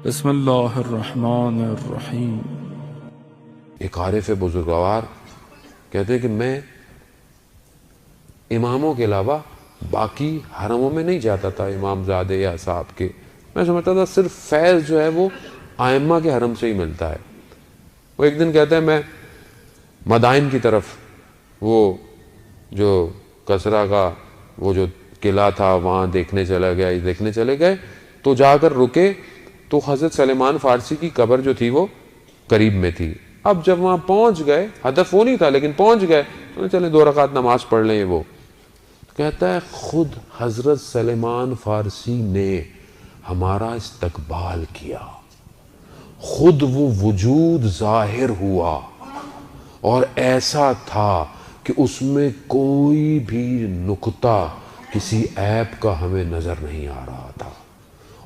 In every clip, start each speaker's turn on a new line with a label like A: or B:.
A: بسم اللہ الرحمن الرحیم۔
B: ایک عارف بزرگوار کہتے ہیں کہ میں اماموں کے علاوہ باقی حرموں میں نہیں جاتا تھا، امام زادے یا صاحب کے. میں سمجھتا تھا صرف فیض جو ہے وہ آئمہ کے حرم سے ہی ملتا ہے. وہ ایک دن کہتا ہے میں مدائن کی طرف، وہ جو کسرا کا وہ جو قلعہ تھا وہاں دیکھنے چلے گئے تو جا کر رکے تو حضرت سلیمان فارسی کی قبر جو تھی وہ قریب میں تھی. اب جب وہاں پہنچ گئے، ہدف وہ نہیں تھا لیکن پہنچ گئے تو چلے 2 رکعت نماز پڑھ لیں. وہ کہتا ہے خود حضرت سلیمان فارسی نے ہمارا استقبال کیا، خود وہ وجود ظاہر ہوا اور ایسا تھا کہ اس میں کوئی بھی نقطہ کسی عیب کا ہمیں نظر نہیں آ رہا تھا،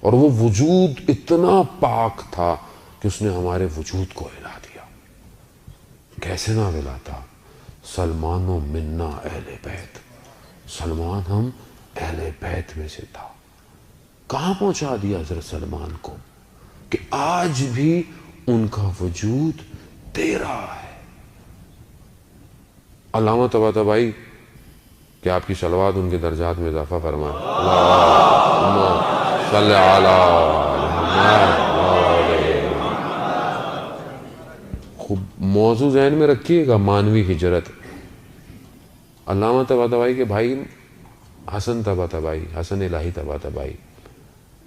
B: اور وہ وجود اتنا پاک تھا کہ اس نے ہمارے وجود کو ہلا دیا. کیسے نہ ہلاتا؟ سلمان و منا اہل بیت، سلمان ہم اہل بیت میں سے تھا. کہاں پہنچا دیا حضرت سلمان کو کہ آج بھی ان کا وجود دے رہا ہے. علامہ طباطبائی کہ آپ کی صلوات ان کے درجات میں اضافہ فرمائے. اللہم صلی علی محمد. خوب موضوع ذہن میں رکھیے گا، مانوی ہجرت. علامہ طباطبائی کے بھائی حسن طباطبائی، حسن الہی طباطبائی،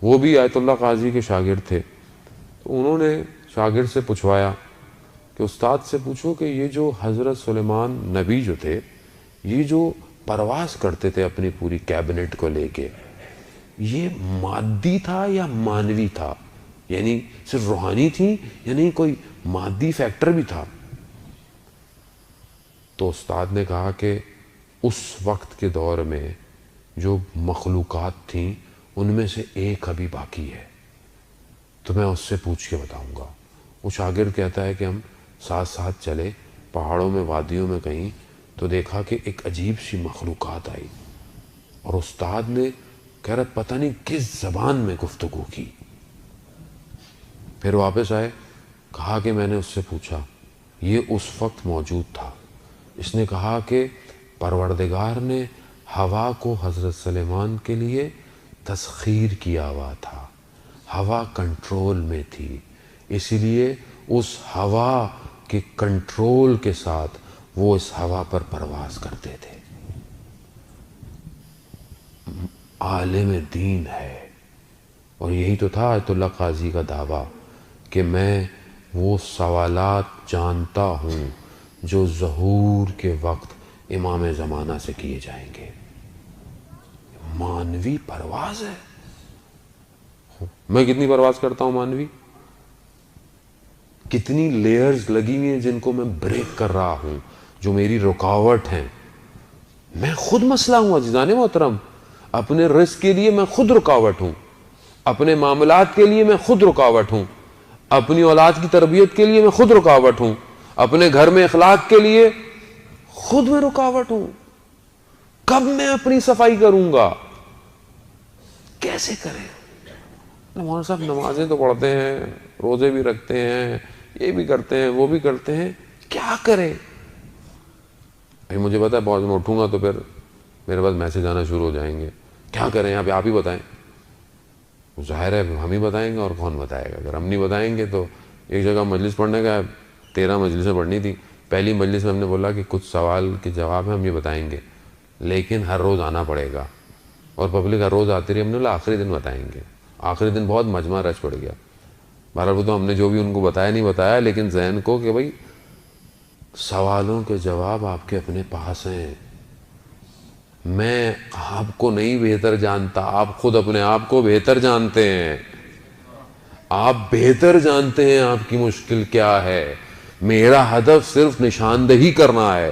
B: وہ بھی آیت اللہ قاضی کے شاگرد تھے. تو انہوں نے شاگرد سے پوچھوایا کہ استاد سے پوچھو کہ یہ جو حضرت سلیمان نبی جو تھے، یہ جو پرواز کرتے تھے اپنی پوری کیبنٹ کو لے کے، یہ مادی تھا یا مانوی تھا؟ یعنی صرف روحانی تھی یا نہیں کوئی مادی فیکٹر بھی تھا؟ تو استاد نے کہا کہ اس وقت کے دور میں جو مخلوقات تھیں ان میں سے ایک ابھی باقی ہے، تو میں اس سے پوچھ کے بتاؤں گا. وہ شاگرد کہتا ہے کہ ہم ساتھ ساتھ چلے پہاڑوں میں، وادیوں میں کہیں، تو دیکھا کہ ایک عجیب سی مخلوقات آئی، اور استاد نے کہہ رہا پتہ نہیں کس زبان میں گفتگو کی. پھر واپس آئے، کہا کہ میں نے اس سے پوچھا، یہ اس وقت موجود تھا. اس نے کہا کہ پروردگار نے ہوا کو حضرت سلیمان کے لیے تسخیر کیا ہوا تھا، ہوا کنٹرول میں تھی، اسی لیے اس ہوا کے کنٹرول کے ساتھ وہ اس ہوا پر پرواز کرتے تھے. عالم دین ہے. اور یہی تو تھا آیت اللہ قاضی کا دعویٰ کہ میں وہ سوالات جانتا ہوں جو ظہور کے وقت امام زمانہ سے کیے جائیں گے. مانوی پرواز ہے. میں کتنی پرواز کرتا ہوں مانوی؟ کتنی لیئرز لگی ہوئی ہیں جن کو میں بریک کر رہا ہوں، جو میری رکاوٹ ہیں. میں خود مسئلہ ہوں عزیزان محترم. اپنے رزق کے لیے میں خود رکاوٹ ہوں، اپنے معاملات کے لیے میں خود رکاوٹ ہوں، اپنی اولاد کی تربیت کے لیے میں خود رکاوٹ ہوں، اپنے گھر میں اخلاق کے لیے خود میں رکاوٹ ہوں. کب میں اپنی صفائی کروں گا؟ کیسے کریں؟ مولانا صاحب نمازیں تو پڑھتے ہیں، روزے بھی رکھتے ہیں، یہ بھی کرتے ہیں، وہ بھی کرتے ہیں، کیا کریں؟ مجھے پتا ہے بہت میں اٹھوں گا تو پھر میرے پاس میسج آنا شروع ہو جائیں گے، کیا کریں آپ ہی بتائیں. ظاہر ہے ہم ہی بتائیں گے، اور کون بتائے گا؟ اگر ہم نہیں بتائیں گے تو ایک جگہ مجلس پڑھنے کا 13 مجلسیں پڑھنی تھی. پہلی مجلس میں ہم نے بولا کہ کچھ سوال کے جواب ہیں ہم یہ بتائیں گے، لیکن ہر روز آنا پڑے گا. اور پبلک ہر روز آتی رہی. ہم نے بولا آخری دن بتائیں گے. آخری دن بہت مجمع رش پڑ گیا. بہرحال وہ تو ہم نے جو بھی ان کو بتایا نہیں بتایا، لیکن ذہن کو کہ بھائی سوالوں کے جواب آپ کے اپنے پاس ہیں. میں آپ کو نہیں بہتر جانتا، آپ خود اپنے آپ کو بہتر جانتے ہیں. آپ بہتر جانتے ہیں آپ کی مشکل کیا ہے. میرا ہدف صرف نشاندہی کرنا ہے.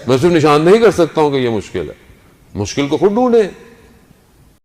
B: میں صرف نشاندہی کر سکتا ہوں کہ یہ مشکل ہے. مشکل کو خود ڈھونڈیں.